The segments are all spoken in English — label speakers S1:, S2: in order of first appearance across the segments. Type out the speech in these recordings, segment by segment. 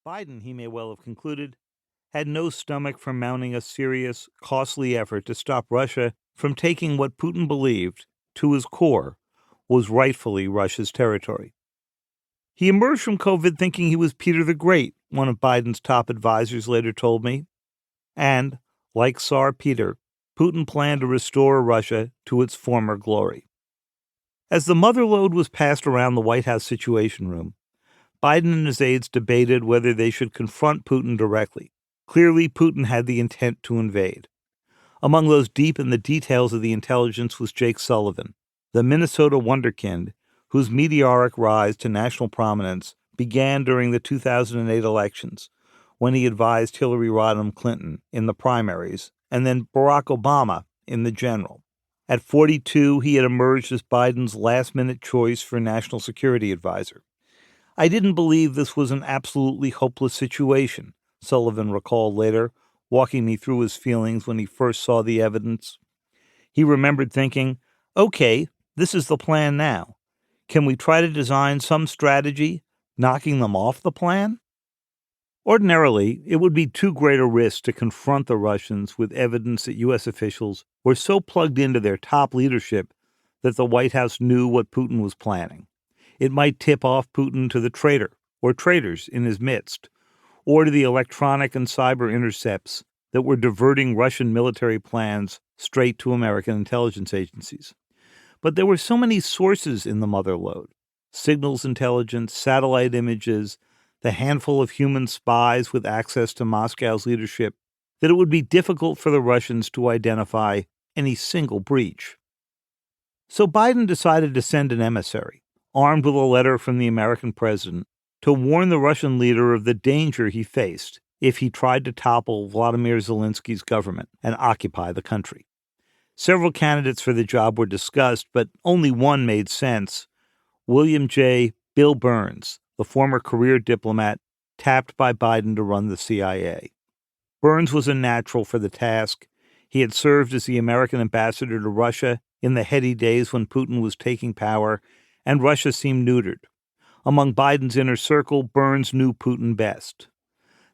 S1: Biden, he may well have concluded, had no stomach for mounting a serious, costly effort to stop Russia from taking what Putin believed, to his core, was rightfully Russia's territory. He emerged from COVID thinking he was Peter the Great, one of Biden's top advisors later told me. And, like Tsar Peter, Putin planned to restore Russia to its former glory. As the motherlode was passed around the White House Situation Room, Biden and his aides debated whether they should confront Putin directly. Clearly, Putin had the intent to invade. Among those deep in the details of the intelligence was Jake Sullivan, the Minnesota wunderkind whose meteoric rise to national prominence began during the 2008 elections, when he advised Hillary Rodham Clinton in the primaries and then Barack Obama in the general. At 42, he had emerged as Biden's last-minute choice for national security advisor. "I didn't believe this was an absolutely hopeless situation," Sullivan recalled later, walking me through his feelings when he first saw the evidence. He remembered thinking, "Okay, this is the plan now. Can we try to design some strategy, knocking them off the plan?" Ordinarily, it would be too great a risk to confront the Russians with evidence that U.S. officials were so plugged into their top leadership that the White House knew what Putin was planning. It might tip off Putin to the traitor or traitors in his midst, or to the electronic and cyber intercepts that were diverting Russian military plans straight to American intelligence agencies. But there were so many sources in the motherlode: signals intelligence, satellite images, the handful of human spies with access to Moscow's leadership, that it would be difficult for the Russians to identify any single breach. So Biden decided to send an emissary, armed with a letter from the American president, to warn the Russian leader of the danger he faced if he tried to topple Vladimir Zelensky's government and occupy the country. Several candidates for the job were discussed, but only one made sense: William J. Bill Burns, the former career diplomat tapped by Biden to run the CIA. Burns was a natural for the task. He had served as the American ambassador to Russia in the heady days when Putin was taking power, and Russia seemed neutered. Among Biden's inner circle, Burns knew Putin best.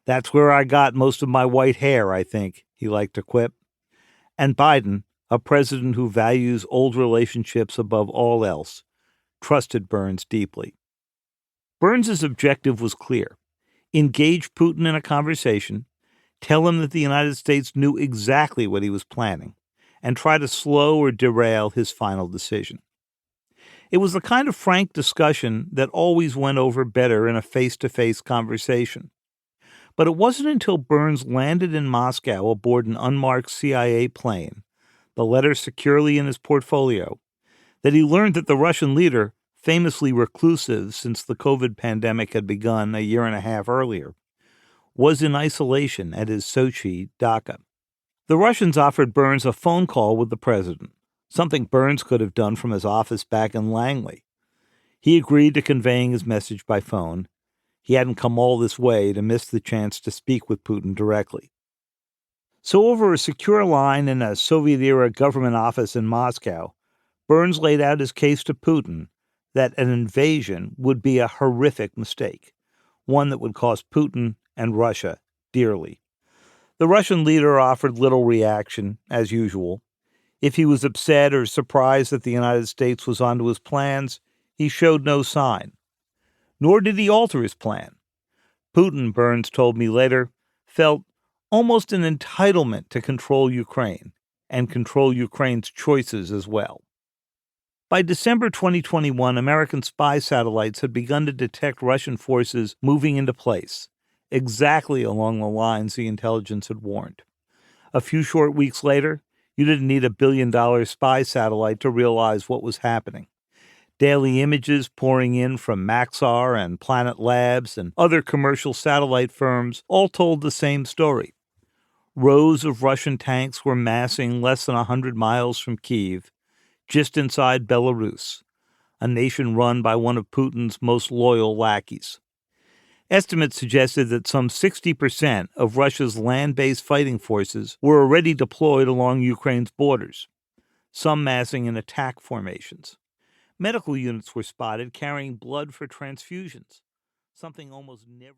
S1: "That's where I got most of my white hair, I think," he liked to quip. And Biden, a president who values old relationships above all else, trusted Burns deeply. Burns's objective was clear: engage Putin in a conversation, tell him that the United States knew exactly what he was planning, and try to slow or derail his final decision. It was the kind of frank discussion that always went over better in a face-to-face conversation. But it wasn't until Burns landed in Moscow aboard an unmarked CIA plane, the letter securely in his portfolio, that he learned that the Russian leader, famously reclusive since the COVID pandemic had begun a year and a half earlier, was in isolation at his Sochi dacha. The Russians offered Burns a phone call with the president, something Burns could have done from his office back in Langley. He agreed to conveying his message by phone. He hadn't come all this way to miss the chance to speak with Putin directly. So over a secure line in a Soviet-era government office in Moscow, Burns laid out his case to Putin that an invasion would be a horrific mistake, one that would cost Putin and Russia dearly. The Russian leader offered little reaction, as usual. If he was upset or surprised that the United States was onto his plans, he showed no sign. Nor did he alter his plan. Putin, Burns told me later, felt almost an entitlement to control Ukraine, and control Ukraine's choices as well. By December 2021, American spy satellites had begun to detect Russian forces moving into place, exactly along the lines the intelligence had warned. A few short weeks later, you didn't need a billion-dollar spy satellite to realize what was happening. Daily images pouring in from Maxar and Planet Labs and other commercial satellite firms all told the same story. Rows of Russian tanks were massing less than 100 miles from Kyiv, just inside Belarus, a nation run by one of Putin's most loyal lackeys. Estimates suggested that some 60% of Russia's land-based fighting forces were already deployed along Ukraine's borders, some massing in attack formations. Medical units were spotted carrying blood for transfusions, something almost never